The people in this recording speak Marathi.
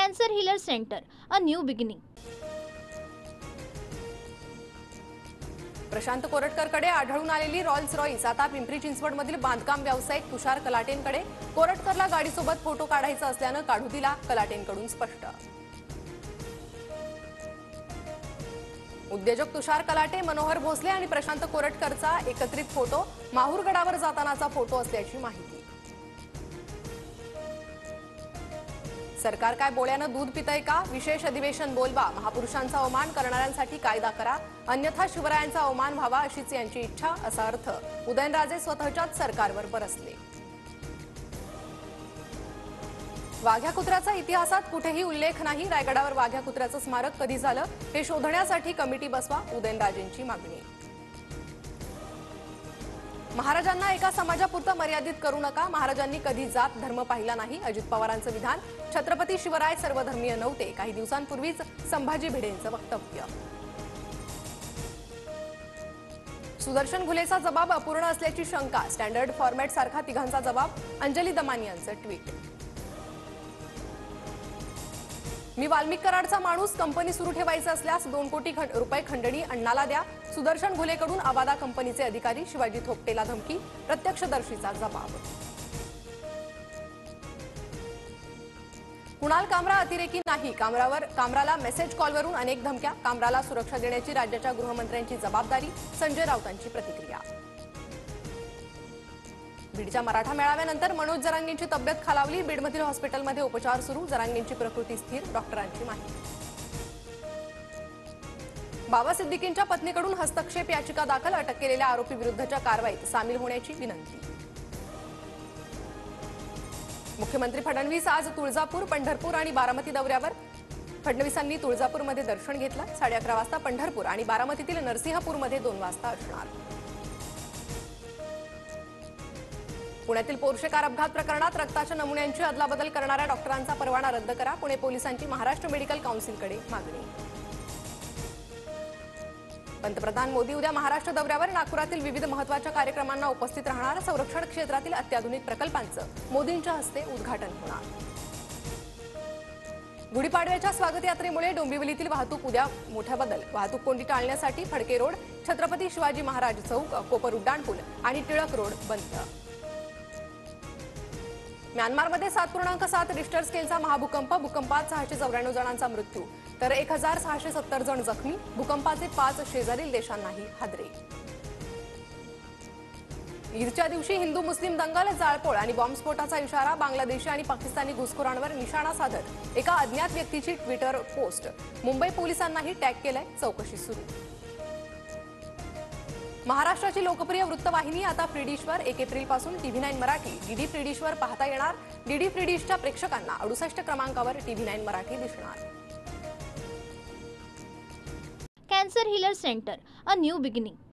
Cancer Healer Center, a new beginning. Prashant कोरटकरकडे आढळून आलेली रॉल्स रॉईस आता पिंपरी चिंचवडमधील बांधकाम व्यावसायिक तुषार कलाटेंकडे. कोरटकरला गाडीसोबत फोटो काढायचा असल्यानं काढू दिला, कलाटेंकडून स्पष्ट. उद्योजक तुषार कलाटे, मनोहर भोसले आणि प्रशांत कोरटकरचा एकत्रित फोटो माहूरगडावर जातानाचा फोटो असल्याची माहिती. सरकार काय बोळ्यानं दूध पितंय का? विशेष अधिवेशन बोलवा, महापुरुषांचा अवमान करणाऱ्यांसाठी कायदा करा, अन्यथा शिवरायांचा अवमान व्हावा अशीच यांची इच्छा, असा अर्थ उदयनराजे स्वतःच्याच सरकारवर बरसले. वाघ्या कुत्र्याचा इतिहासात कुठेही उल्लेख नाही, रायगडावर वाघ्या कुत्र्याचं स्मारक कधी झालं हे शोधण्यासाठी कमिटी बसवा, उदयनराजेंची मागणी. महाराजांना एका समाजापुरतं मर्यादित करू नका, महाराजांनी कधी जात धर्म पाहिला नाही, अजित पवारांचं विधान. छत्रपती शिवराय सर्वधर्मीय नव्हते, काही दिवसांपूर्वीच संभाजी भिडेंचं वक्तव्य. सुदर्शन घुलेचा जबाब अपूर्ण असल्याची शंका, स्टँडर्ड फॉर्मॅट सारखा तिघांचा जबाब, अंजली दमानी यांचं ट्विट. मी वाल्मिक कराडचा माणूस, कंपनी सुरू ठेवायचं असल्यास 2 कोटी रुपये खंडणी अण्णाला द्या, सुदर्शन घुलेकडून आवादा कंपनीचे अधिकारी. शिवाजी थोपटेला धमकी, प्रत्यक्षदर्शीचा जबाब. कुणाल कामरा अतिरेकी नाही, कामराला मेसेज कॉलवरून अनेक धमक्या, कामराला सुरक्षा देण्याची राज्याच्या गृहमंत्र्यांची जबाबदारी. संजय राऊतांची प्रतिक्रिया. बीडच्या मराठा मेळाव्यानंतर मनोज जरांगेंची तब्येत खालावली, बीडमधील हॉस्पिटलमध्ये उपचार सुरू, जरांगेंची प्रकृती स्थिर, डॉक्टरांची माहिती. बाबा सिद्दीकींच्या पत्नीकडून हस्तक्षेप याचिका दाखल, अटक केलेल्या आरोपी विरुद्धच्या कारवाईत सामील होण्याची विनंती. मुख्यमंत्री फडणवीस आज तुळजापूर, पंढरपूर आणि बारामती दौऱ्यावर. फडणवीसांनी तुळजापूरमध्ये दर्शन घेतलं, 11:30 वाजता पंढरपूर आणि बारामतीतील नरसिंहपूरमध्ये 2 वाजता असणार. पुण्यातील पोर्शे कार अपघात प्रकरणात रक्ताच्या नमुन्यांची अदलाबदल करणाऱ्या डॉक्टरांचा परवाना रद्द करा, पुणे पोलिसांची महाराष्ट्र मेडिकल काउन्सिलकडे मागणी. पंतप्रधान मोदी उद्या महाराष्ट्र दौऱ्यावर, नागपुरातील विविध महत्त्वाच्या कार्यक्रमांना उपस्थित राहणार, संरक्षण क्षेत्रातील अत्याधुनिक प्रकल्पांचं मोदींच्या हस्ते उद्घाटन होणार. गुढीपाडव्याच्या स्वागत यात्रेमुळे डोंबिवलीतील वाहतूक उद्या मोठा बदल, वाहतूक कोंडी टाळण्यासाठी फडके रोड, छत्रपती शिवाजी महाराज चौक, कोपर उड्डाणपूल आणि टिळक रोड बंद. म्यानमारमध्ये 7.7 रिश्टर स्केलचा महाभूकंप, भूकंपात 694 जणांचा मृत्यू तर 1670 जण जखमी, भूकंपाचे 5 शेजारील देशांनाही हादरे. ईदच्या दिवशी हिंदू मुस्लिम दंगल, जाळपोळ आणि बॉम्बस्फोटाचा इशारा, बांगलादेशी आणि पाकिस्तानी घुसखोरांवर निशाणा साधत एका अज्ञात व्यक्तीची ट्विटर पोस्ट, मुंबई पोलिसांनाही टॅग केलंय, चौकशी सुरू. महाराष्ट्राची लोकप्रिय वृत्तवाहिनी आता फ्री डिशवर, 1 एप्रिलपासून TV9 मराठी डीडी फ्री डिशवर पाहता येणार. डीडी फ्री डिशच्या प्रेक्षकांना 68 क्रमांकावर TV9 मराठी दिसणार. Cancer Healer Center, a new beginning.